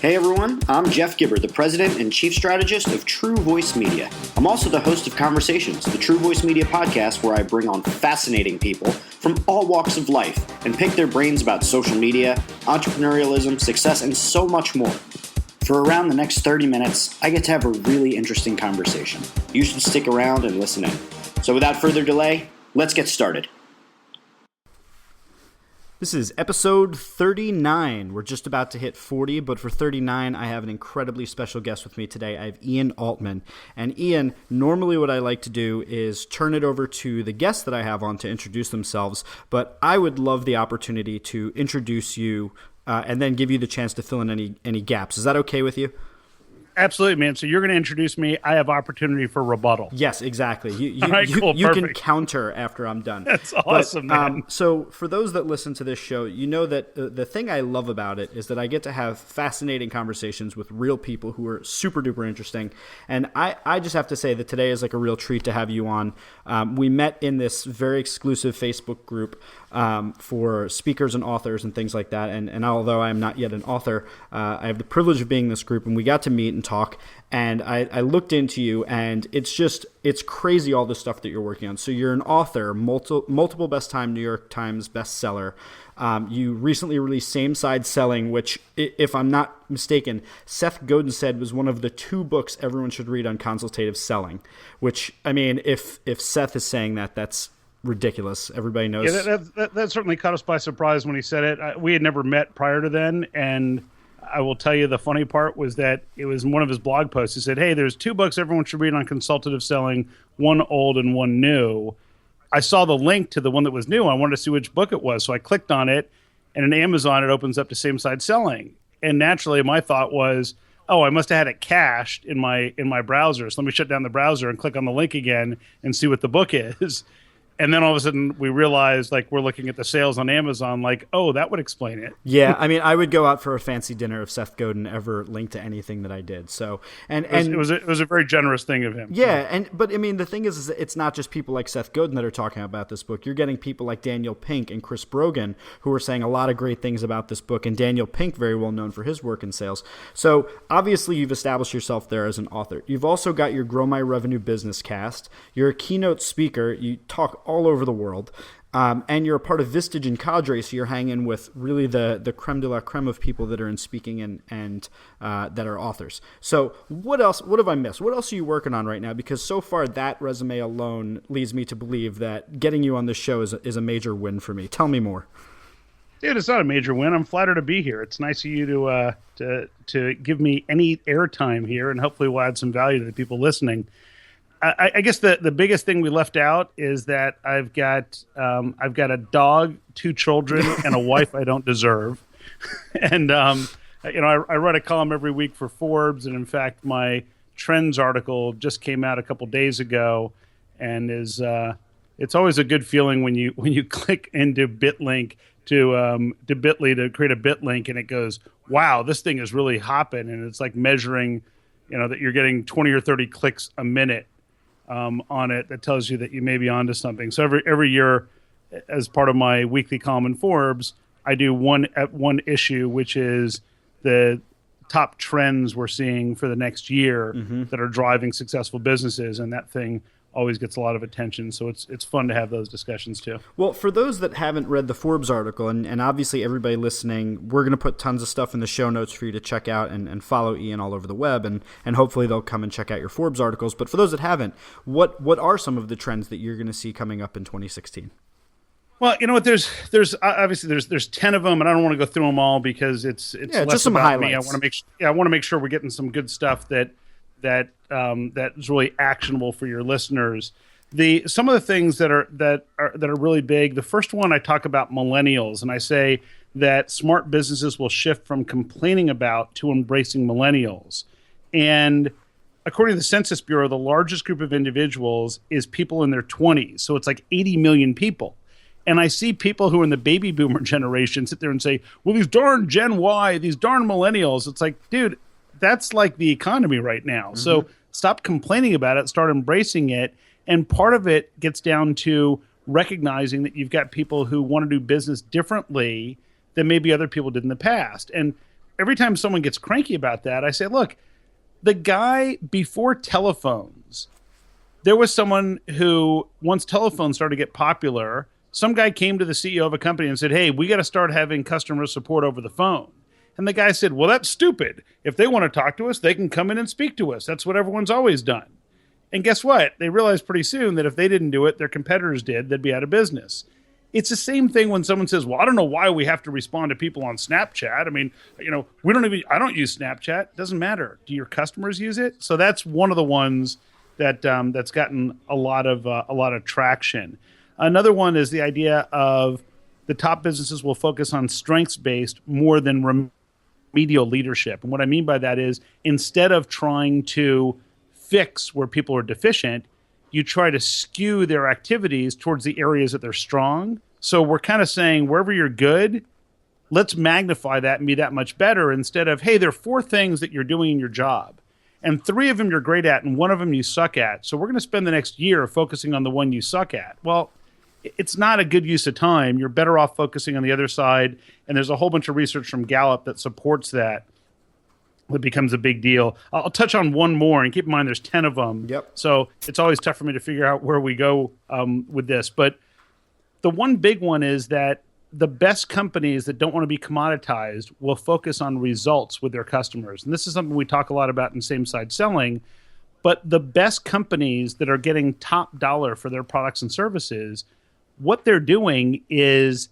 Hey everyone, I'm Jeff Gibber, the President and Chief Strategist of True Voice Media. I'm also the host of Conversations, the True Voice Media podcast where I bring on fascinating people from all walks of life and pick their brains about social media, entrepreneurialism, success, and so much more. For around the next 30 minutes, I get to have a really interesting conversation. You should stick around and listen in. So without further delay, let's get started. This is episode 39. We're just about to hit 40, but for 39, I have an incredibly special guest with me today. I have Ian Altman. And Ian, normally what I like to do is turn it over to the guests that I have on to introduce themselves, but I would love the opportunity to introduce you and then give you the chance to fill in any gaps. Is that okay with you? Absolutely, man. So you're going to introduce me. I have opportunity for rebuttal. Yes, exactly. You can counter after I'm done. That's awesome, man. So for those that listen to this show, you know that the thing I love about it is that I get to have fascinating conversations with real people who are super duper interesting. And I just have to say that today is like a real treat to have you on. We met in this very exclusive Facebook group for speakers and authors and things like that. And although I'm not yet an author, I have the privilege of being in this group, and we got to meet and talk. And I looked into you, and it's crazy all the stuff that you're working on. So you're an author, multiple best-time New York Times bestseller. You recently released Same Side Selling, which, if I'm not mistaken, Seth Godin said was one of the 2 books everyone should read on consultative selling. Which, I mean, if Seth is saying that, that's ridiculous. Everybody knows. Yeah, that certainly caught us by surprise when he said it. We had never met prior to then, and I will tell you the funny part was that it was in one of his blog posts. He said, hey, there's 2 books everyone should read on consultative selling, one old and one new. I saw the link to the one that was new. I wanted to see which book it was, so I clicked on it, and in Amazon it opens up to Same Side Selling. And naturally my thought was, oh, I must have had it cached in my browser. So let me shut down the browser and click on the link again and see what the book is. And then all of a sudden we realized, like, we're looking at the sales on Amazon, like, oh, that would explain it. Yeah, I mean, I would go out for a fancy dinner if Seth Godin ever linked to anything that I did. So, it was a very generous thing of him. Yeah, but I mean, the thing is it's not just people like Seth Godin that are talking about this book. You're getting people like Daniel Pink and Chris Brogan who are saying a lot of great things about this book. And Daniel Pink, very well known for his work in sales. So obviously, you've established yourself there as an author. You've also got your Grow My Revenue business cast. You're a keynote speaker. You talk all over the world. And you're a part of Vistage and Cadre, so you're hanging with really the creme de la creme of people that are in speaking and that are authors. So what else? What have I missed? What else are you working on right now? Because so far that resume alone leads me to believe that getting you on this show is a major win for me. Tell me more. Dude, it's not a major win. I'm flattered to be here. It's nice of you to give me any airtime here, and hopefully we'll add some value to the people listening. I guess the biggest thing we left out is that I've got a dog, 2 children, and a wife I don't deserve. And I write a column every week for Forbes, and in fact, my trends article just came out a couple days ago, and it's always a good feeling when you click into BitLink to Bitly to create a BitLink, and it goes, wow, this thing is really hopping, and it's like measuring, that you're getting 20 or 30 clicks a minute. On it that tells you that you may be onto something. So every year, as part of my weekly column in Forbes, I do one issue, which is the top trends we're seeing for the next year that are driving successful businesses, and that thing always gets a lot of attention. So it's fun to have those discussions too. Well, for those that haven't read the Forbes article, and obviously everybody listening, we're going to put tons of stuff in the show notes for you to check out and follow Ian all over the web, and hopefully they'll come and check out your Forbes articles. But for those that haven't, what are some of the trends that you're going to see coming up in 2016? Well, you know what? There's obviously there's 10 of them, and I don't want to go through them all because it's less just some about highlights. Me. I want to make sure we're getting some good stuff that is really actionable for your listeners. Some of the things that are really big. The first one, I talk about millennials, and I say that smart businesses will shift from complaining about to embracing millennials. And according to the Census Bureau, the largest group of individuals is people in their 20s. So it's like 80 million people. And I see people who are in the baby boomer generation sit there and say, well, these darn Gen Y, these darn millennials. It's like, dude, that's like the economy right now. Mm-hmm. So stop complaining about it, start embracing it. And part of it gets down to recognizing that you've got people who want to do business differently than maybe other people did in the past. And every time someone gets cranky about that, I say, look, the guy before telephones, there was someone who, once telephones started to get popular, some guy came to the CEO of a company and said, hey, we got to start having customer support over the phone. And the guy said, well, that's stupid. If they want to talk to us, they can come in and speak to us. That's what everyone's always done. And guess what? They realized pretty soon that if they didn't do it, their competitors did, they'd be out of business. It's the same thing when someone says, well, I don't know why we have to respond to people on Snapchat. I mean, I don't use Snapchat. It doesn't matter. Do your customers use it? So that's one of the ones that that's gotten a lot of traction. Another one is the idea of the top businesses will focus on strengths-based more than remedial leadership. And what I mean by that is, instead of trying to fix where people are deficient, you try to skew their activities towards the areas that they're strong. So we're kind of saying, wherever you're good, let's magnify that and be that much better, instead of, hey, there are 4 things that you're doing in your job, and 3 of them you're great at, and 1 of them you suck at. So we're going to spend the next year focusing on the one you suck at. Well, it's not a good use of time. You're better off focusing on the other side. And there's a whole bunch of research from Gallup that supports that. It becomes a big deal. I'll touch on one more, and keep in mind there's 10 of them. Yep. So it's always tough for me to figure out where we go with this. But the one big one is that the best companies that don't want to be commoditized will focus on results with their customers. And this is something we talk a lot about in same-side selling. But the best companies that are getting top dollar for their products and services, what they're doing is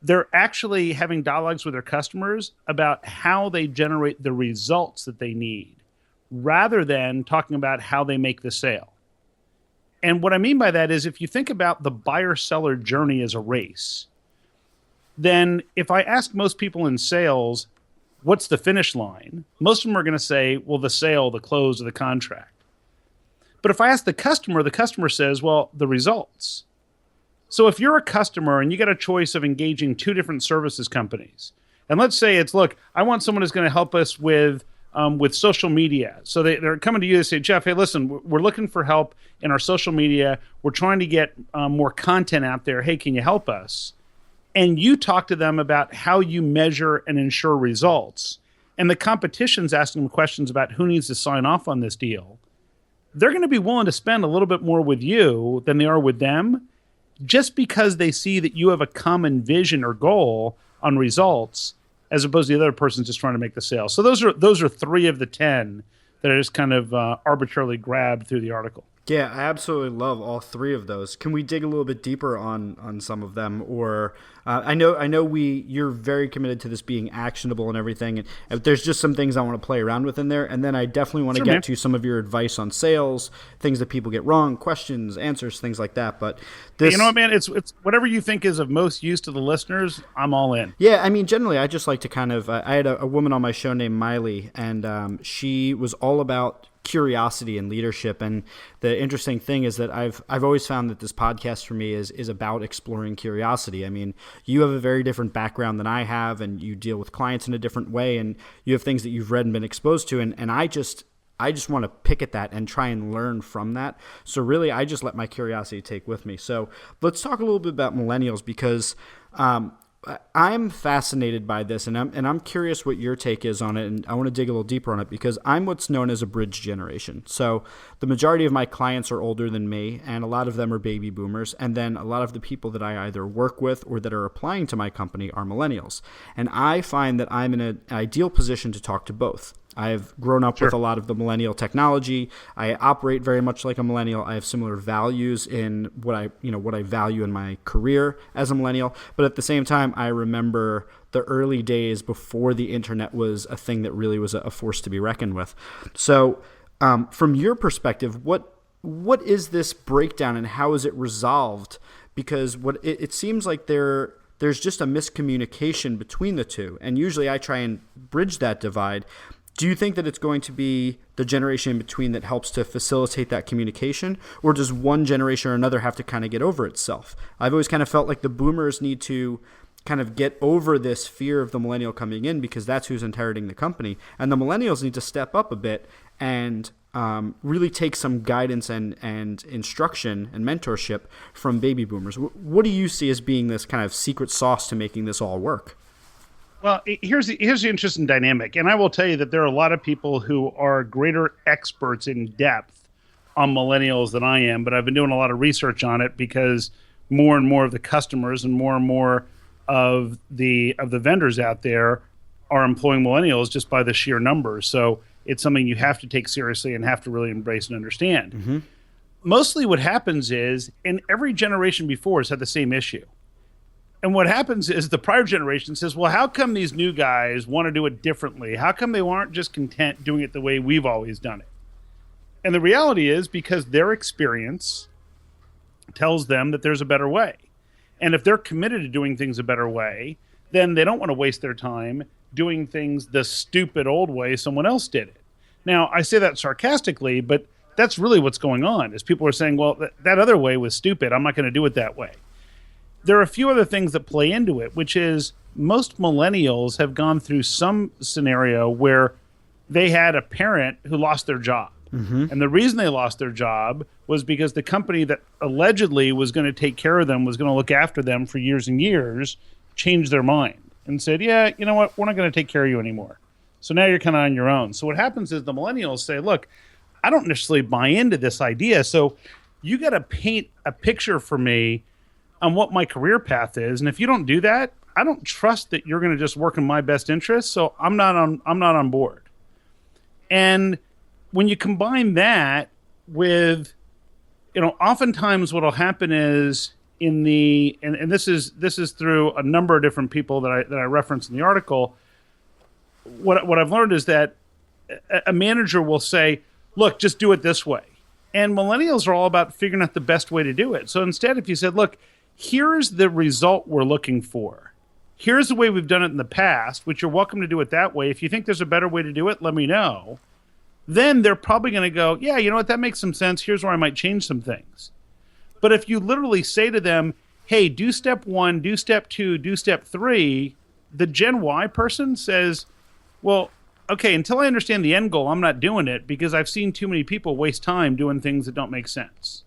they're actually having dialogues with their customers about how they generate the results that they need, rather than talking about how they make the sale. And what I mean by that is, if you think about the buyer-seller journey as a race, then if I ask most people in sales, what's the finish line? Most of them are going to say, well, the sale, the close, or the contract. But if I ask the customer says, well, the results. So if you're a customer and you got a choice of engaging 2 different services companies, and let's say it's, look, I want someone who's going to help us with social media. So they're coming to you, they say, Jeff, hey, listen, we're looking for help in our social media. We're trying to get more content out there. Hey, can you help us? And you talk to them about how you measure and ensure results. And the competition's asking them questions about who needs to sign off on this deal. They're going to be willing to spend a little bit more with you than they are with them, just because they see that you have a common vision or goal on results, as opposed to the other person just trying to make the sale. So those are 3 of the 10 that I just kind of arbitrarily grabbed through the article. Yeah, I absolutely love all 3 of those. Can we dig a little bit deeper on some of them? Or I know you're very committed to this being actionable and everything. And there's just some things I want to play around with in there. And then I definitely want to get to some of your advice on sales, things that people get wrong, questions, answers, things like that. But you know what, man? It's whatever you think is of most use to the listeners. I'm all in. Yeah, I mean, generally, I just like to kind of. I had a woman on my show named Miley, and she was all about curiosity and leadership. And the interesting thing is that I've always found that this podcast for me is about exploring curiosity. I mean, you have a very different background than I have, and you deal with clients in a different way, and you have things that you've read and been exposed to, and I just want to pick at that and try and learn from that. So really, I just let my curiosity take with me. So let's talk a little bit about millennials, because I'm fascinated by this, and I'm curious what your take is on it, and I want to dig a little deeper on it, because I'm what's known as a bridge generation. So the majority of my clients are older than me, and a lot of them are baby boomers, and then a lot of the people that I either work with or that are applying to my company are millennials. And I find that I'm in an ideal position to talk to both. I've grown up with a lot of the millennial technology. I operate very much like a millennial. I have similar values in what I value in my career as a millennial. But at the same time, I remember the early days before the internet was a thing that really was a force to be reckoned with. So from your perspective, what is this breakdown and how is it resolved? Because it seems like there's just a miscommunication between the two. And usually I try and bridge that divide. Do you think that it's going to be the generation in between that helps to facilitate that communication, or does one generation or another have to kind of get over itself? I've always kind of felt like the boomers need to kind of get over this fear of the millennial coming in, because that's who's inheriting the company, and the millennials need to step up a bit and really take some guidance and instruction and mentorship from baby boomers. What do you see as being this kind of secret sauce to making this all work? Well, here's the interesting dynamic, and I will tell you that there are a lot of people who are greater experts in depth on millennials than I am, but I've been doing a lot of research on it because more and more of the customers and more of the vendors out there are employing millennials just by the sheer numbers. So it's something you have to take seriously and have to really embrace and understand. Mm-hmm. Mostly what happens is, and every generation before has had the same issue. And what happens is the prior generation says, well, how come these new guys want to do it differently? How come they aren't just content doing it the way we've always done it? And the reality is because their experience tells them that there's a better way. And if they're committed to doing things a better way, then they don't want to waste their time doing things the stupid old way someone else did it. Now, I say that sarcastically, but that's really what's going on is people are saying, well, that other way was stupid. I'm not going to do it that way. There are a few other things that play into it, which is most millennials have gone through some scenario where they had a parent who lost their job. Mm-hmm. And the reason they lost their job was because the company that allegedly was going to take care of them, was going to look after them for years and years, changed their mind and said, yeah, you know what, we're not going to take care of you anymore. So now you're kind of on your own. So what happens is the millennials say, look, I don't necessarily buy into this idea. So you got to paint a picture for me on what my career path is. And if you don't do that, I don't trust that you're going to just work in my best interest. So I'm not on board. And when you combine that with, oftentimes what'll happen is and this is through a number of different people that I referenced in the article. What I've learned is that a manager will say, look, just do it this way. And millennials are all about figuring out the best way to do it. So instead, if you said, look, here's the result we're looking for. Here's the way we've done it in the past, which you're welcome to do it that way. If you think there's a better way to do it, let me know. Then they're probably going to go, yeah, you know what, that makes some sense. Here's where I might change some things. But if you literally say to them, hey, do step 1, do step 2, do step 3, the Gen Y person says, well, okay, until I understand the end goal, I'm not doing it because I've seen too many people waste time doing things that don't make sense.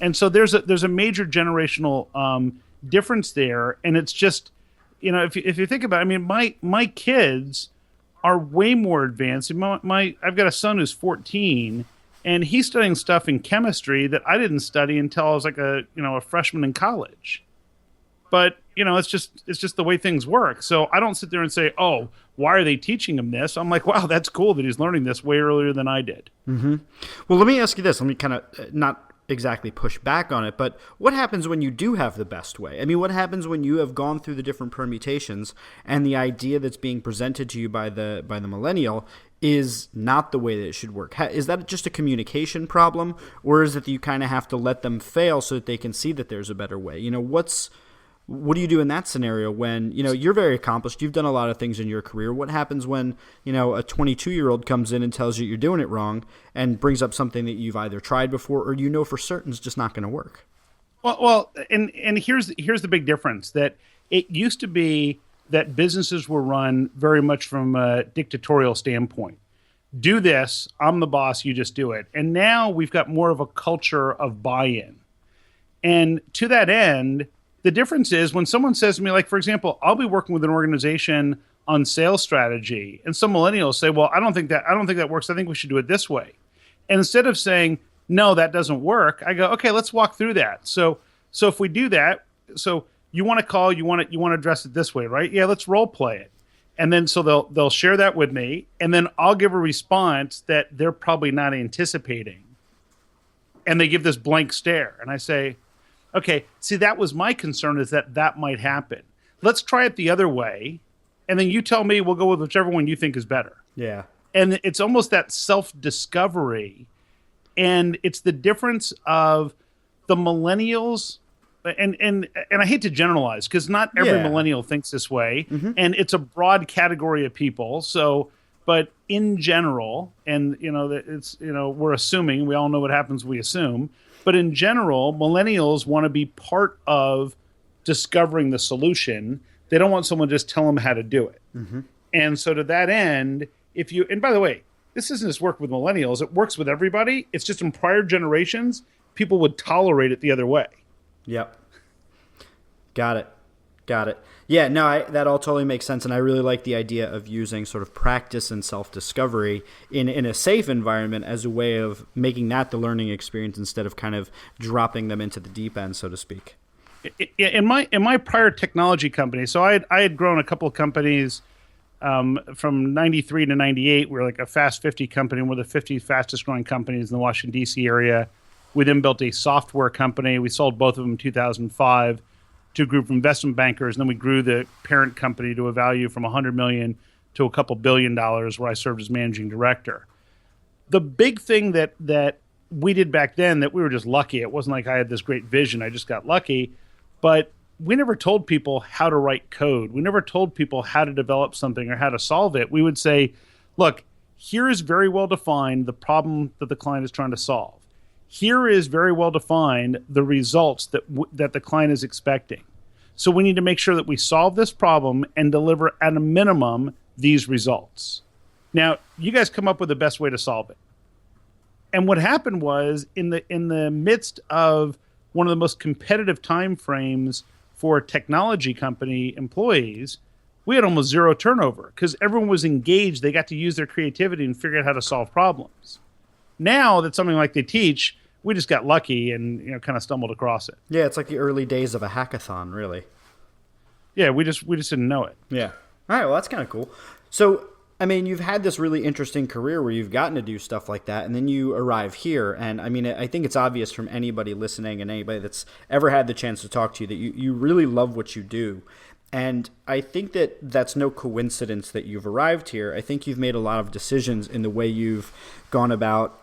And so there's a major generational difference there, and it's just, if you think about it, I mean, my kids are way more advanced. I've got a son who's 14, and he's studying stuff in chemistry that I didn't study until I was like a freshman in college. But it's just the way things work. So I don't sit there and say, oh, why are they teaching him this? I'm like, wow, that's cool that he's learning this way earlier than I did. Mm-hmm. Well, let me ask you this. Let me kind of not exactly push back on it, but what happens when you do have the best way? I mean, what happens when you have gone through the different permutations and the idea that's being presented to you by the millennial is not the way that it should work? Is that just a communication problem, or is it that you kind of have to let them fail so that they can see that there's a better way? What do you do in that scenario when, you're very accomplished, you've done a lot of things in your career? What happens when, a 22-year-old comes in and tells you you're doing it wrong and brings up something that you've either tried before or for certain is just not going to work? Well, and here's the big difference, that it used to be that businesses were run very much from a dictatorial standpoint. Do this, I'm the boss, you just do it. And now we've got more of a culture of buy-in. And to that end, the difference is when someone says to me, like, for example, I'll be working with an organization on sales strategy, and some millennials say, well, I don't think that works. I think we should do it this way. And instead of saying, no, that doesn't work, I go, okay, let's walk through that. So if we do that, so you want to call, you want to address it this way, right? Yeah, let's role play it. And then so they'll share that with me, and then I'll give a response that they're probably not anticipating. And they give this blank stare, and I say, okay, see, that was my concern, is that might happen. Let's try it the other way, and then you tell me, we'll go with whichever one you think is better. Yeah. And it's almost that self-discovery, and it's the difference of the millennials, and I hate to generalize, because not every millennial thinks this way, mm-hmm. and it's a broad category of people, so... But in general, and it's we're assuming, we all know what happens, we assume. But in general, millennials want to be part of discovering the solution. They don't want someone to just tell them how to do it. Mm-hmm. And so to that end, and by the way, this isn't just work with millennials, it works with everybody. It's just in prior generations, people would tolerate it the other way. Yep. Got it. Got it. Yeah, no, that all totally makes sense. And I really like the idea of using sort of practice and self-discovery in a safe environment as a way of making that the learning experience instead of kind of dropping them into the deep end, so to speak. In my prior technology company, so I had grown a couple of companies from 93 to 98. We were like a Fast 50 company. We're the 50 fastest growing companies in the Washington, D.C. area. We then built a software company. We sold both of them in 2005 to a group of investment bankers. And then we grew the parent company to a value from $100 million to a couple $1 billion, where I served as managing director. The big thing that we did back then, that we were just lucky. It wasn't like I had this great vision. I just got lucky. But we never told people how to write code. We never told people how to develop something or how to solve it. We would say, look, here is very well defined the problem that the client is trying to solve. Here is very well defined the results that the client is expecting. So we need to make sure that we solve this problem and deliver at a minimum these results. Now, you guys come up with the best way to solve it. And what happened was in the midst of one of the most competitive time frames for technology company employees, we had almost zero turnover because everyone was engaged. They got to use their creativity and figure out how to solve problems. Now that something like they teach, we just got lucky and kind of stumbled across it. Yeah, it's like the early days of a hackathon, really. Yeah, we just didn't know it. Yeah. All right, well, that's kind of cool. So, I mean, you've had this really interesting career where you've gotten to do stuff like that, and then you arrive here. And I mean, I think it's obvious from anybody listening and anybody that's ever had the chance to talk to you that you really love what you do. And I think that that's no coincidence that you've arrived here. I think you've made a lot of decisions in the way you've gone about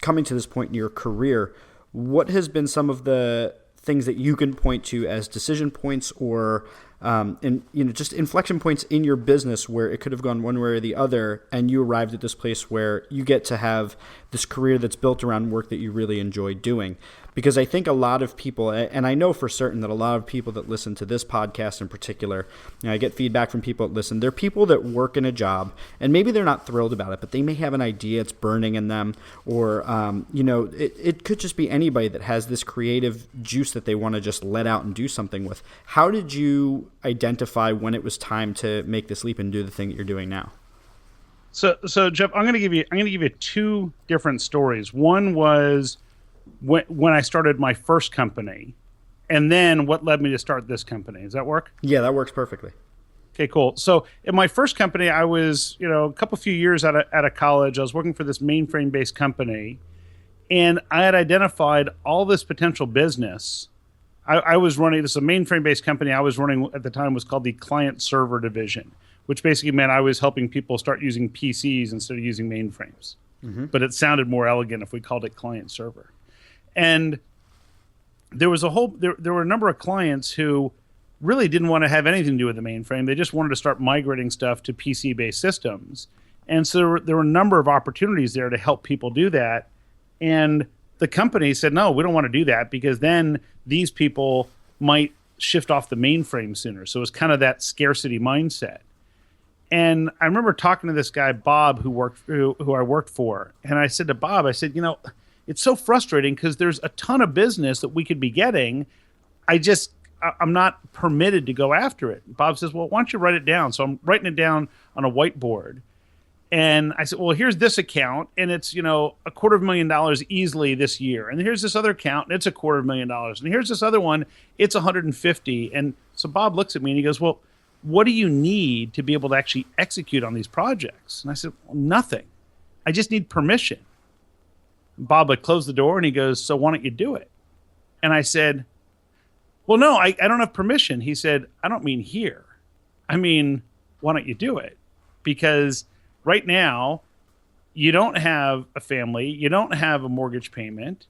coming to this point in your career. What has been some of the things that you can point to as decision points or just inflection points in your business where it could have gone one way or the other, and you arrived at this place where you get to have this career that's built around work that you really enjoy doing? Because I think a lot of people, and I know for certain that a lot of people that listen to this podcast in particular, I get feedback from people that listen, they're people that work in a job, and maybe they're not thrilled about it, but they may have an idea, it's burning in them, or, it could just be anybody that has this creative juice that they want to just let out and do something with. How did you identify when it was time to make this leap and do the thing that you're doing now? So Jeff, I'm going to give you two different stories. One was when I started my first company, and then what led me to start this company. Does that work? Yeah, that works perfectly. Okay, cool. So in my first company, I was, a few years out of college. I was working for this mainframe-based company, and I had identified all this potential business. I was running, this is a mainframe-based company I was running at the time, was called the client server division, which basically meant I was helping people start using PCs instead of using mainframes. Mm-hmm. But it sounded more elegant if we called it client server. And there was there were a number of clients who really didn't want to have anything to do with the mainframe. They just wanted to start migrating stuff to PC-based systems. And so there were a number of opportunities there to help people do that. And the company said, no, we don't want to do that because then these people might shift off the mainframe sooner. So it was kind of that scarcity mindset. And I remember talking to this guy, Bob, who I worked for. And I said to Bob, I said, it's so frustrating because there's a ton of business that we could be getting. I'm not permitted to go after it. Bob says, well, why don't you write it down? So I'm writing it down on a whiteboard. And I said, well, here's this account, and it's, $250,000 easily this year. And here's this other account, and it's $250,000. And here's this other one, it's 150. And so Bob looks at me and he goes, well, what do you need to be able to actually execute on these projects? And I said, well, nothing. I just need permission. Bob had closed the door and he goes, so why don't you do it? And I said, well, no, I don't have permission. He said, I don't mean here. I mean, why don't you do it? Because right now, you don't have a family. You don't have a mortgage payment.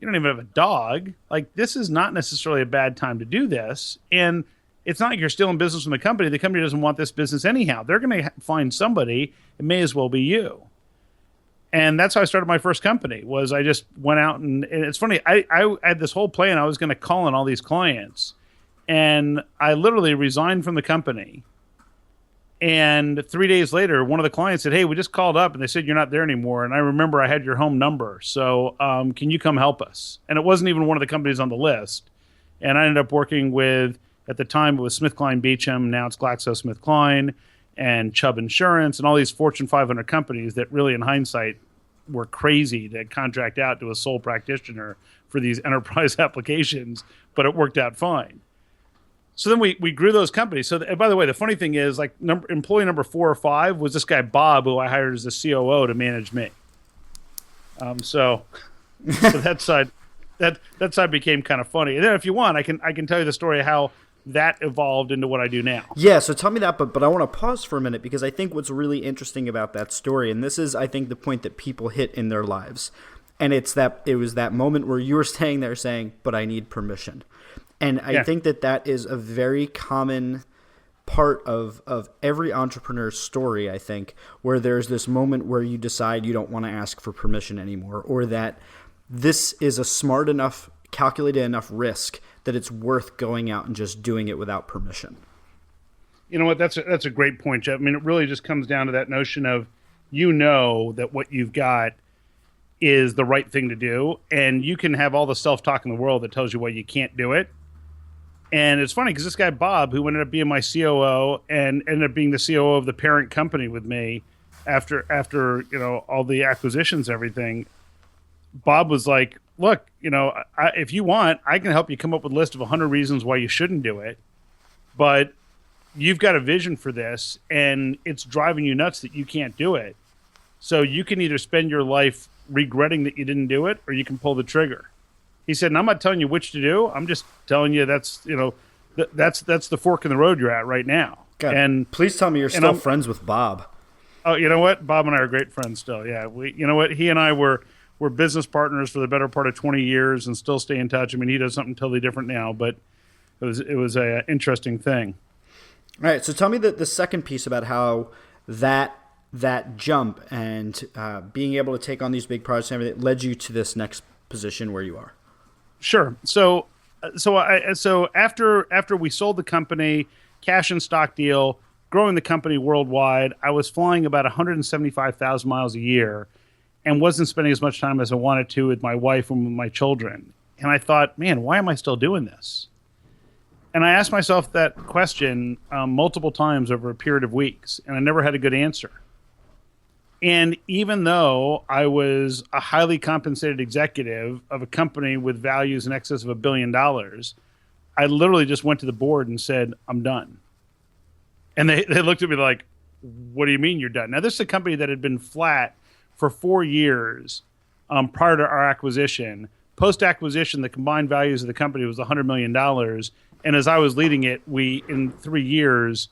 You don't even have a dog. Like, this is not necessarily a bad time to do this. And it's not like you're still in business from the company. The company doesn't want this business anyhow. They're going to find somebody. It may as well be you. And that's how I started my first company, was I just went out and it's funny. I had this whole plan. I was going to call in all these clients, and I literally resigned from the company. And 3 days later, one of the clients said, hey, we just called up and they said you're not there anymore. And I remember I had your home number. So can you come help us? And it wasn't even one of the companies on the list. And I ended up working with At the time, it was SmithKline Beecham. Now it's GlaxoSmithKline and Chubb Insurance and all these Fortune 500 companies that really, in hindsight, were crazy to contract out to a sole practitioner for these enterprise applications, but it worked out fine. So then we grew those companies. So, by the way, the funny thing is, like, employee number 4 or 5 was this guy Bob, who I hired as the COO to manage me. So that side became kind of funny. And then, if you want, I can tell you the story of how that evolved into what I do now. Yeah, so tell me that, but I want to pause for a minute because I think what's really interesting about that story, and this is, I think, the point that people hit in their lives, and it was that moment where you were staying there saying, "But I need permission," and I think that is a very common part of every entrepreneur's story, I think, where there's this moment where you decide you don't want to ask for permission anymore, or that this is a smart enough, calculated enough risk that it's worth going out and just doing it without permission. You know what? That's a great point, Jeff. I mean, it really just comes down to that notion of, that what you've got is the right thing to do, and you can have all the self-talk in the world that tells you why you can't do it. And it's funny because this guy Bob, who ended up being my COO and ended up being the COO of the parent company with me after all the acquisitions and everything, Bob was like, "Look, if you want, I can help you come up with a list of 100 reasons why you shouldn't do it, but you've got a vision for this, and it's driving you nuts that you can't do it. So you can either spend your life regretting that you didn't do it, or you can pull the trigger." He said, and I'm not telling you which to do. I'm just telling you that's the fork in the road you're at right now. God, and please tell me you're still friends with Bob. Oh, you know what? Bob and I are great friends still. Yeah, he and I were business partners for the better part of 20 years and still stay in touch. I mean, he does something totally different now, but it was a interesting thing. All right, so tell me the second piece about how that jump and being able to take on these big projects and everything led you to this next position where you are. Sure. So after we sold the company, cash and stock deal, growing the company worldwide, I was flying about 175,000 miles a year and wasn't spending as much time as I wanted to with my wife and with my children. And I thought, man, why am I still doing this? And I asked myself that question multiple times over a period of weeks, and I never had a good answer. And even though I was a highly compensated executive of a company with values in excess of $1 billion, I literally just went to the board and said, "I'm done." And they looked at me like, "What do you mean you're done?" Now, this is a company that had been flat for 4 years prior to our acquisition. Post-acquisition, the combined values of the company was $100 million. And as I was leading it, we, in 3 years,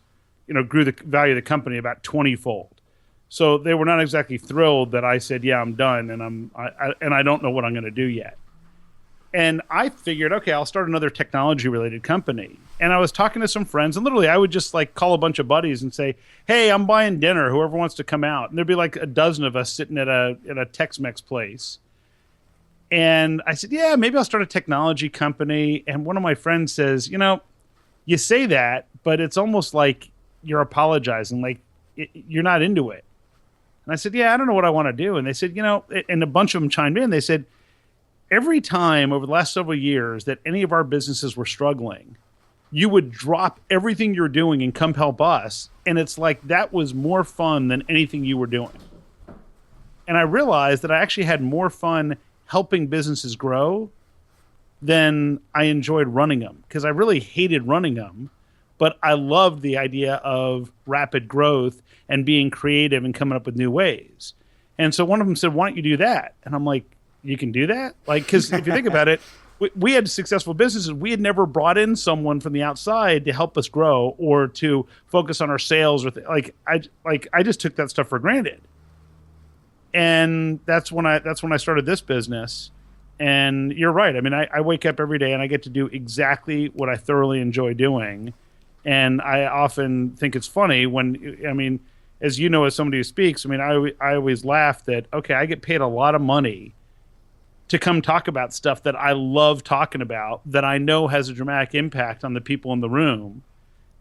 grew the value of the company about 20-fold. So they were not exactly thrilled that I said, "Yeah, I'm done, and I don't know what I'm going to do yet." And I figured, okay, I'll start another technology-related company. And I was talking to some friends, and literally I would just call a bunch of buddies and say, "Hey, I'm buying dinner. Whoever wants to come out." And there'd be like a dozen of us sitting at a Tex-Mex place. And I said, "Yeah, maybe I'll start a technology company." And one of my friends says, "You say that, but it's almost like you're apologizing, like you're not into it." And I said, "Yeah, I don't know what I want to do." And they said, and a bunch of them chimed in. They said, "Every time over the last several years that any of our businesses were struggling, you would drop everything you're doing and come help us. And it's like that was more fun than anything you were doing." And I realized that I actually had more fun helping businesses grow than I enjoyed running them, because I really hated running them. But I loved the idea of rapid growth and being creative and coming up with new ways. And so one of them said, "Why don't you do that?" And I'm like, "You can do that?" Because if you think about it, we had successful businesses. We had never brought in someone from the outside to help us grow or to focus on our sales. I just took that stuff for granted. And that's when I started this business. And you're right. I mean, I wake up every day and I get to do exactly what I thoroughly enjoy doing. And I often think it's funny when, as you know, as somebody who speaks, I always laugh that, okay, I get paid a lot of money to come talk about stuff that I love talking about, that I know has a dramatic impact on the people in the room.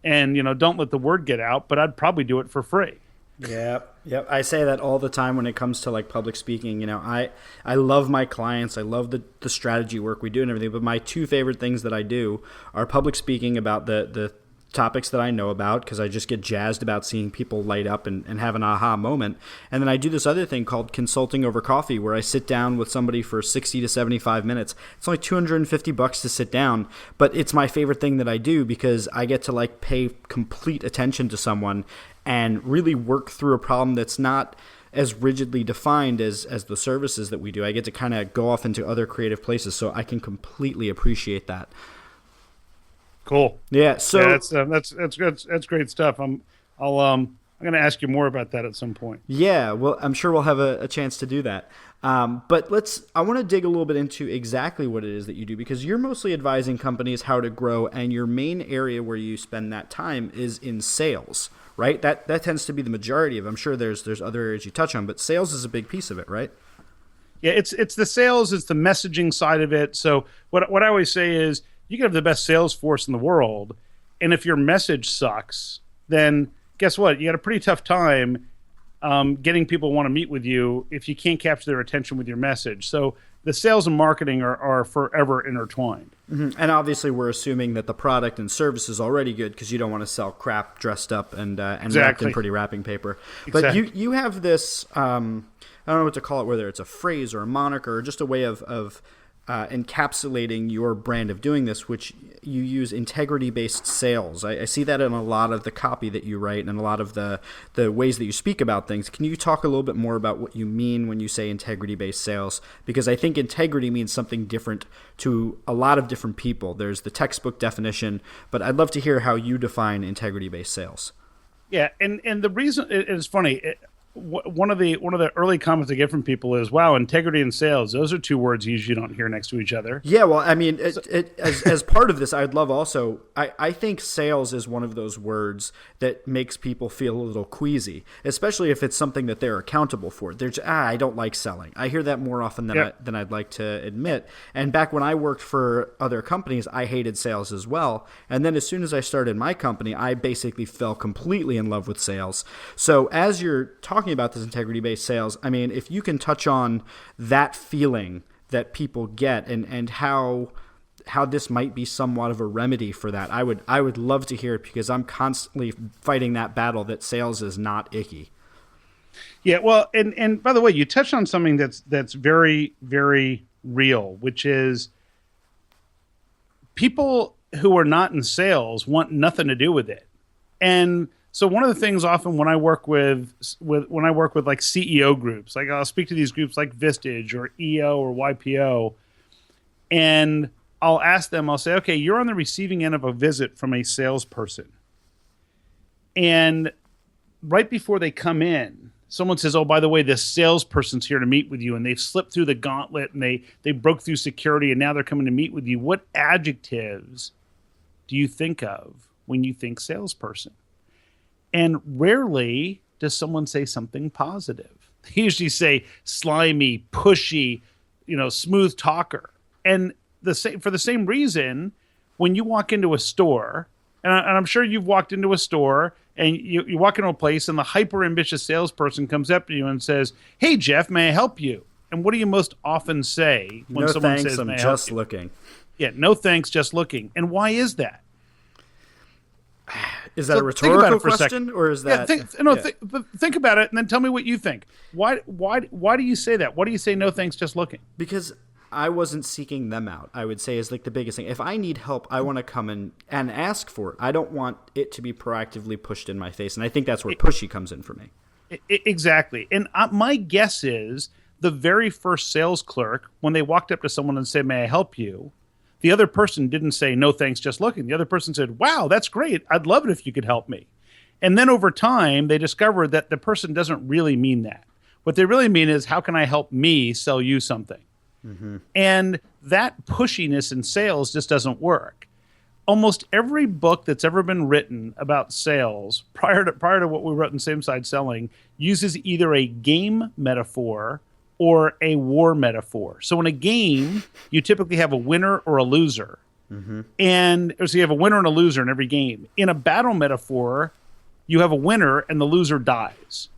And, don't let the word get out, but I'd probably do it for free. Yep. I say that all the time when it comes to like public speaking. You know, I love my clients. I love the strategy work we do and everything. But my two favorite things that I do are public speaking about the topics that I know about, because I just get jazzed about seeing people light up and have an aha moment. And then I do this other thing called consulting over coffee, where I sit down with somebody for 60 to 75 minutes. It's only $250 to sit down, but it's my favorite thing that I do because I get to like pay complete attention to someone and really work through a problem that's not as rigidly defined as the services that we do. I get to kind of go off into other creative places, so I can completely appreciate that. Cool. Yeah. So that's good. That's great stuff. I'm going to ask you more about that at some point. Yeah. Well, I'm sure we'll have a chance to do that. But I want to dig a little bit into exactly what it is that you do, because you're mostly advising companies how to grow, and your main area where you spend that time is in sales, right? That tends to be the majority of it. I'm sure there's other areas you touch on, but sales is a big piece of it, right? Yeah, it's the sales, it's the messaging side of it. So what I always say is, you can have the best sales force in the world, and if your message sucks, then guess what? You got a pretty tough time getting people to want to meet with you if you can't capture their attention with your message. So the sales and marketing are forever intertwined. Mm-hmm. And obviously, we're assuming that the product and service is already good, because you don't want to sell crap dressed up and wrapped in pretty wrapping paper. But you have this, I don't know what to call it, whether it's a phrase or a moniker or just a way of encapsulating your brand of doing this, which you use integrity-based sales. I see that in a lot of the copy that you write and a lot of the ways that you speak about things. Can you talk a little bit more about what you mean when you say integrity-based sales? Because I think integrity means something different to a lot of different people. There's the textbook definition, but I'd love to hear how you define integrity-based sales. Yeah, and the reason it's funny. One of the early comments I get from people is, "Wow, integrity and sales; those are two words you usually don't hear next to each other." Yeah, well, I mean, as part of this, I'd love also. I think sales is one of those words that makes people feel a little queasy, especially if it's something that they're accountable for. They're just, I don't like selling. I hear that more often than I'd like to admit. And back when I worked for other companies, I hated sales as well. And then as soon as I started my company, I basically fell completely in love with sales. So as you're talking about this integrity-based sales, I mean, if you can touch on that feeling that people get and how this might be somewhat of a remedy for that, I would love to hear it, because I'm constantly fighting that battle that sales is not icky. Yeah, well, and by the way, you touched on something that's very, very real, which is people who are not in sales want nothing to do with it. And so one of the things often when I work with like CEO groups, like I'll speak to these groups like Vistage or EO or YPO, and I'll ask them, I'll say, okay, you're on the receiving end of a visit from a salesperson. And right before they come in, someone says, oh, by the way, this salesperson's here to meet with you, and they've slipped through the gauntlet and they broke through security and now they're coming to meet with you. What adjectives do you think of when you think salesperson? And rarely does someone say something positive. They usually say slimy, pushy, smooth talker. And for the same reason, when you walk into a store, and I'm sure you've walked into a store and you walk into a place and the hyper ambitious salesperson comes up to you and says, "Hey, Jeff, may I help you?" And what do you most often say when someone says, "May I help you?" Just looking. Yeah, no thanks, just looking. And why is that? Is that a rhetorical question, or is that? Think about it, and then tell me what you think. Why do you say that? Why do you say no thanks, just looking? Because I wasn't seeking them out, I would say, is like the biggest thing. If I need help, I want to come and ask for it. I don't want it to be proactively pushed in my face, and I think that's where pushy comes in for me. Exactly. And my guess is the very first sales clerk, when they walked up to someone and said, "May I help you?" the other person didn't say, "No thanks, just looking." The other person said, "Wow, that's great. I'd love it if you could help me." And then over time, they discovered that the person doesn't really mean that. What they really mean is, how can I help me sell you something? Mm-hmm. And that pushiness in sales just doesn't work. Almost every book that's ever been written about sales, prior to what we wrote in Same Side Selling, uses either a game metaphor or a war metaphor. So in a game, you typically have a winner or a loser. Mm-hmm. So you have a winner and a loser in every game. In a battle metaphor, you have a winner and the loser dies.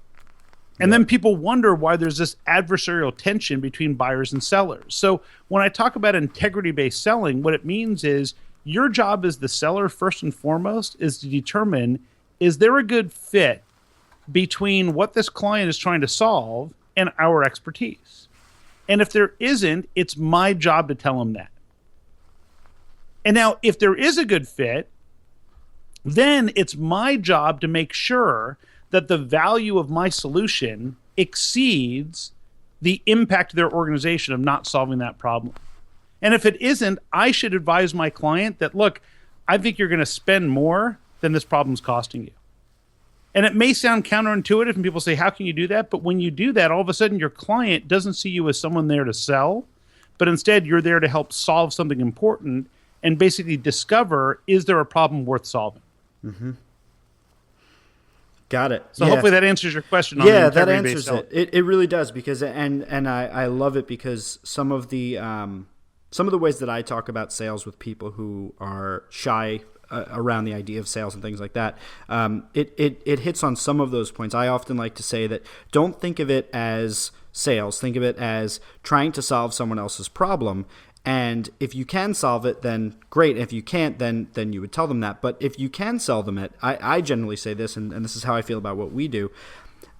And then people wonder why there's this adversarial tension between buyers and sellers. So when I talk about integrity-based selling, what it means is your job as the seller, first and foremost, is to determine, is there a good fit between what this client is trying to solve and our expertise? And if there isn't, it's my job to tell them that. And now, if there is a good fit, then it's my job to make sure that the value of my solution exceeds the impact to their organization of not solving that problem. And if it isn't, I should advise my client that, look, I think you're going to spend more than this problem's costing you. And it may sound counterintuitive, and people say, how can you do that? But when you do that, all of a sudden your client doesn't see you as someone there to sell, but instead you're there to help solve something important and basically discover, is there a problem worth solving? Mm-hmm. Got it. So hopefully that answers your question. Yeah, that answers it. It really does, because and I love it, because some of the ways that I talk about sales with people who are shy around the idea of sales and things like that, it hits on some of those points. I often like to say that don't think of it as sales. Think of it as trying to solve someone else's problem. And if you can solve it, then great. If you can't, then you would tell them that. But if you can sell them it, I generally say this, and this is how I feel about what we do.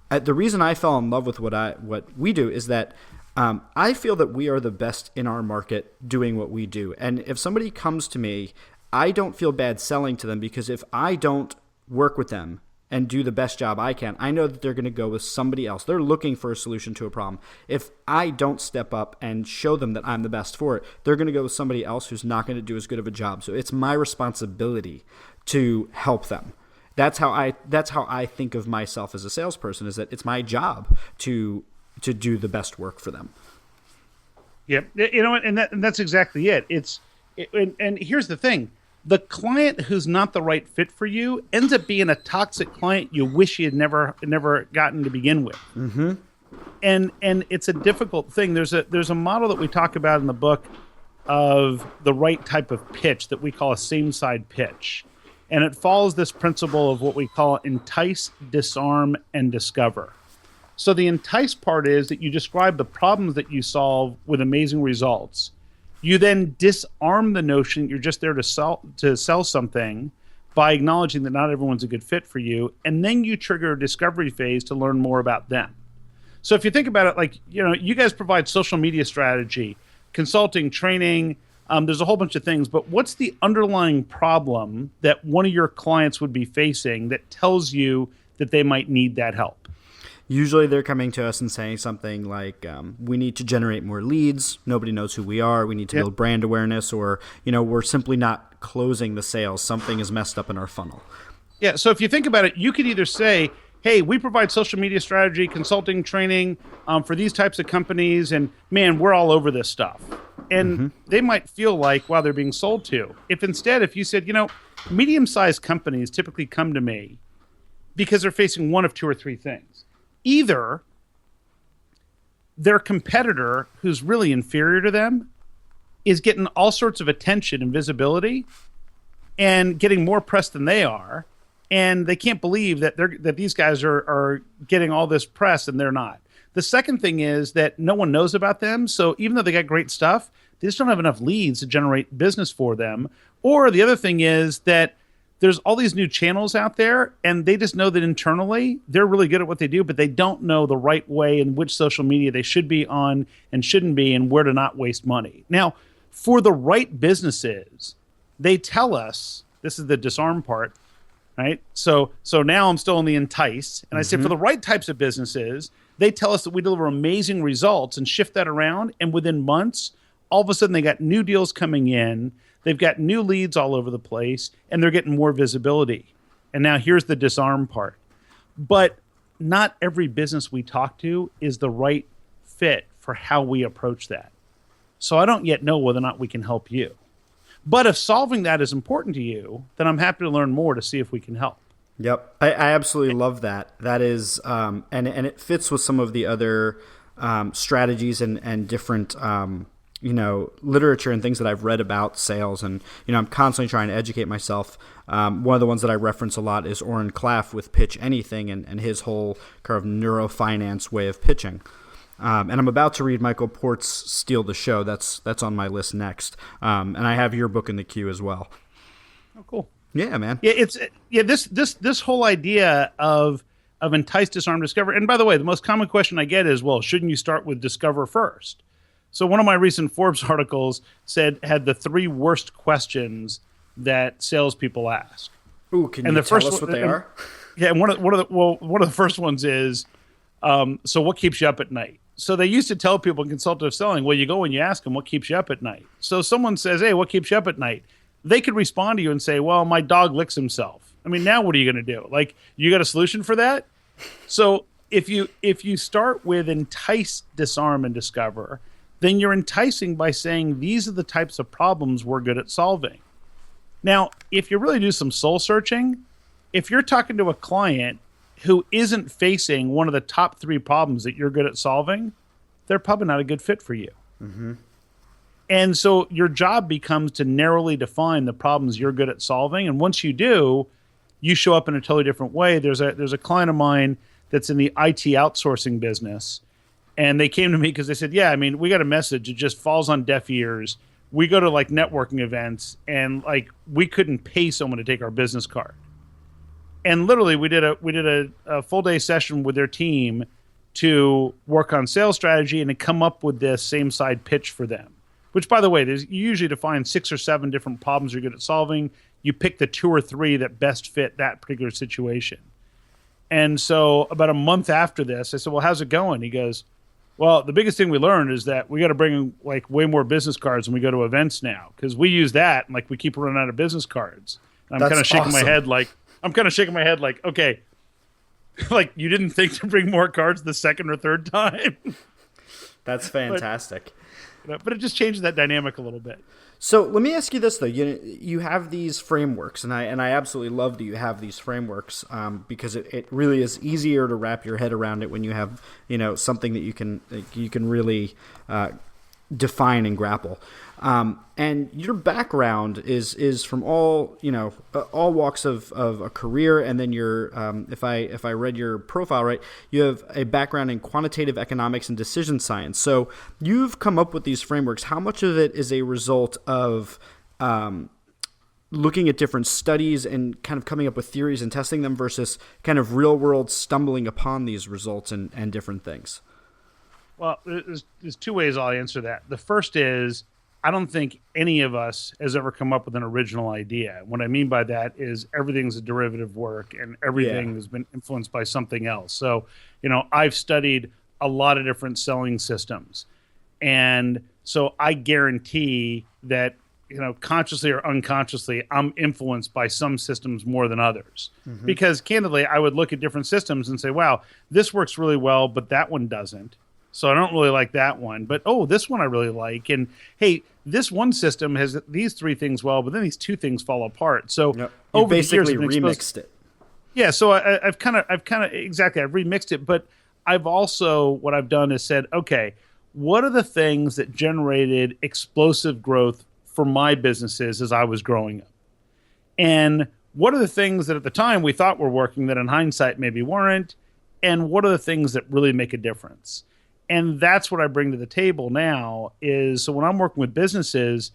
The reason I fell in love with what we do is that I feel that we are the best in our market doing what we do. And if somebody comes to me, I don't feel bad selling to them, because if I don't work with them and do the best job I can, I know that they're going to go with somebody else. They're looking for a solution to a problem. If I don't step up and show them that I'm the best for it, they're going to go with somebody else who's not going to do as good of a job. So it's my responsibility to help them. That's how I think of myself as a salesperson, is that it's my job to do the best work for them. Yeah, you know what, and that's exactly it. And here's the thing. The client who's not the right fit for you ends up being a toxic client you wish you had never gotten to begin with. Mm-hmm. And it's a difficult thing. There's a model that we talk about in the book of the right type of pitch that we call a same side pitch. And it follows this principle of what we call entice, disarm, and discover. So the entice part is that you describe the problems that you solve with amazing results. You then disarm the notion you're just there to sell something by acknowledging that not everyone's a good fit for you, and then you trigger a discovery phase to learn more about them. So if you think about it, like, you guys provide social media strategy, consulting, training, there's a whole bunch of things, but what's the underlying problem that one of your clients would be facing that tells you that they might need that help? Usually they're coming to us and saying something like, we need to generate more leads. Nobody knows who we are. We need to build brand awareness, or, we're simply not closing the sales. Something is messed up in our funnel. Yeah. So if you think about it, you could either say, hey, we provide social media strategy, consulting, training for these types of companies, and man, we're all over this stuff. And they might feel like, wow, they're being sold to. If you said, medium-sized companies typically come to me because they're facing one of two or three things. Either their competitor, who's really inferior to them, is getting all sorts of attention and visibility and getting more press than they are, and they can't believe that these guys are getting all this press and they're not. The second thing is that no one knows about them, so even though they got great stuff, they just don't have enough leads to generate business for them. Or the other thing is that there's all these new channels out there, and they just know that internally they're really good at what they do, but they don't know the right way in which social media they should be on and shouldn't be, and where to not waste money. Now, for the right businesses, they tell us, this is the disarm part, right? So now I'm still in the entice, and I say for the right types of businesses, they tell us that we deliver amazing results and shift that around, and within months, all of a sudden they got new deals coming in. They've got new leads all over the place, and they're getting more visibility. And now here's the disarm part. But not every business we talk to is the right fit for how we approach that. So I don't yet know whether or not we can help you. But if solving that is important to you, then I'm happy to learn more to see if we can help. Yep. I absolutely love that. That is, and it fits with some of the other strategies and different literature and things that I've read about sales, and I'm constantly trying to educate myself. One of the ones that I reference a lot is Oren Klaff with Pitch Anything and his whole kind of neurofinance way of pitching. And I'm about to read Michael Port's Steal the Show. That's on my list next. And I have your book in the queue as well. Oh, cool. Yeah, man. Yeah, this whole idea of entice, disarm, discover. And by the way, the most common question I get is, well, shouldn't you start with discover first? So one of my recent Forbes articles had the 3 worst questions that salespeople ask. Ooh, can you tell us what they are? Yeah, and one of the first ones is, so what keeps you up at night? So they used to tell people in consultative selling, well, you go and you ask them what keeps you up at night. So someone says, hey, what keeps you up at night? They could respond to you and say, well, my dog licks himself. I mean, now what are you going to do? Like, you got a solution for that? So if you start with entice, disarm, and discover, then you're enticing by saying these are the types of problems we're good at solving. Now, if you really do some soul searching, if you're talking to a client who isn't facing one of the top 3 problems that you're good at solving, they're probably not a good fit for you. Mm-hmm. And so your job becomes to narrowly define the problems you're good at solving. And once you do, you show up in a totally different way. There's a client of mine that's in the IT outsourcing business. And they came to me because they said, yeah, I mean, we got a message. It just falls on deaf ears. We go to like networking events and like we couldn't pay someone to take our business card. And literally we did a full day session with their team to work on sales strategy and to come up with this same side pitch for them. Which, by the way, you usually define 6 or 7 different problems you're good at solving. You pick the 2 or 3 that best fit that particular situation. And so about a month after this, I said, well, how's it going? He goes, well, the biggest thing we learned is that we got to bring like way more business cards when we go to events now, because we use that and like we keep running out of business cards. And I'm kind of shaking my head like, okay, like you didn't think to bring more cards the second or third time. That's fantastic. But it just changes that dynamic a little bit. So let me ask you this though: you have these frameworks, and I absolutely love that you have these frameworks because it really is easier to wrap your head around it when you have something that you can really define and grapple. And your background is from all walks of a career, and then your if I read your profile right, you have a background in quantitative economics and decision science. So you've come up with these frameworks. How much of it is a result of looking at different studies and kind of coming up with theories and testing them versus kind of real world stumbling upon these results and different things? Well, there's 2 ways I'll answer that. The first is, I don't think any of us has ever come up with an original idea. What I mean by that is everything's a derivative work and everything has been influenced by something else. So, I've studied a lot of different selling systems. And so I guarantee that, consciously or unconsciously, I'm influenced by some systems more than others. Mm-hmm. Because candidly, I would look at different systems and say, wow, this works really well, but that one doesn't. So I don't really like that one, but this one I really like. And hey, this one system has these 3 things well, but then these 2 things fall apart. So over basically the years, remixed it. Yeah, so I've kind of exactly, I've remixed it, but I've also, what I've done is said, okay, what are the things that generated explosive growth for my businesses as I was growing up? And what are the things that at the time we thought were working that in hindsight maybe weren't? And what are the things that really make a difference? And that's what I bring to the table now is, so when I'm working with businesses,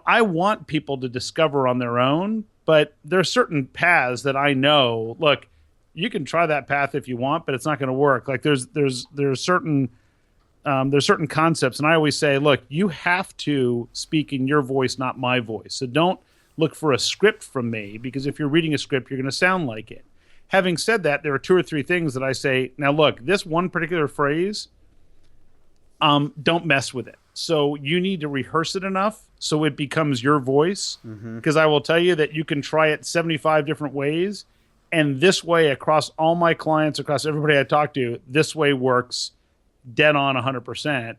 I want people to discover on their own, but there are certain paths that I know, look, you can try that path if you want, but it's not going to work. Like there's certain concepts. And I always say, look, you have to speak in your voice, not my voice. So don't look for a script from me, because if you're reading a script, you're going to sound like it. Having said that, there are 2 or 3 things that I say, now look, this one particular phrase, don't mess with it. So you need to rehearse it enough so it becomes your voice. Because I will tell you that you can try it 75 different ways. And this way, across all my clients, across everybody I talk to, this way works dead on 100%.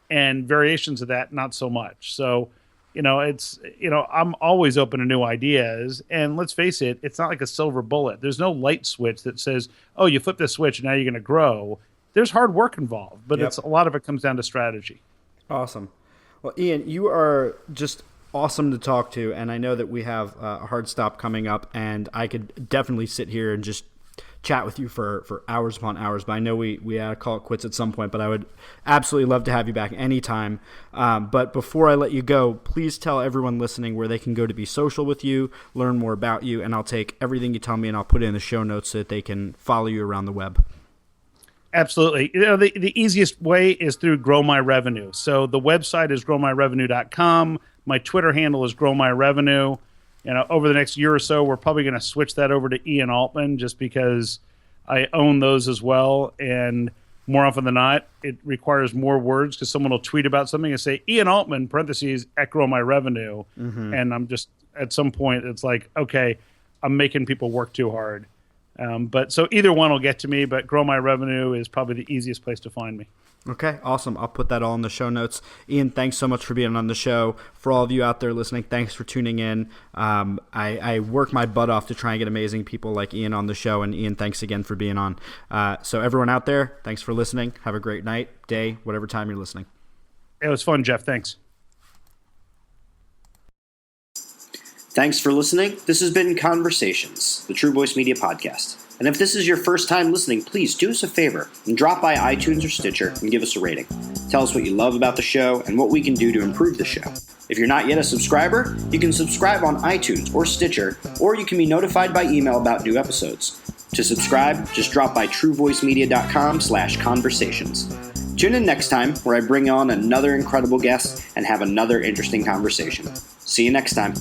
And variations of that, not so much. So, I'm always open to new ideas. And let's face it, it's not like a silver bullet. There's no light switch that says, oh, you flip this switch and now you're going to grow. There's hard work involved, but a lot of it comes down to strategy. Awesome. Well, Ian, you are just awesome to talk to, and I know that we have a hard stop coming up, and I could definitely sit here and just chat with you for hours upon hours, but I know we had to call it quits at some point, but I would absolutely love to have you back anytime. But before I let you go, please tell everyone listening where they can go to be social with you, learn more about you, and I'll take everything you tell me and I'll put it in the show notes so that they can follow you around the web. Absolutely. The easiest way is through Grow My Revenue. So the website is growmyrevenue.com. My Twitter handle is growmyrevenue. Over the next year or so, we're probably going to switch that over to Ian Altman just because I own those as well. And more often than not, it requires more words because someone will tweet about something and say, Ian Altman, parentheses, at Grow My Revenue. Mm-hmm. And I'm just, at some point, it's like, okay, I'm making people work too hard. But so either one will get to me, but Grow My Revenue is probably the easiest place to find me. Okay, awesome. I'll put that all in the show notes. Ian, thanks so much for being on the show. For all of you out there listening, thanks for tuning in. I work my butt off to try and get amazing people like Ian on the show, and Ian, thanks again for being on. So everyone out there, thanks for listening. Have a great night, day, whatever time you're listening. It was fun, Jeff. Thanks. Thanks for listening. This has been Conversations, the True Voice Media podcast. And if this is your first time listening, please do us a favor and drop by iTunes or Stitcher and give us a rating. Tell us what you love about the show and what we can do to improve the show. If you're not yet a subscriber, you can subscribe on iTunes or Stitcher, or you can be notified by email about new episodes. To subscribe, just drop by truevoicemedia.com/conversations. Tune in next time where I bring on another incredible guest and have another interesting conversation. See you next time.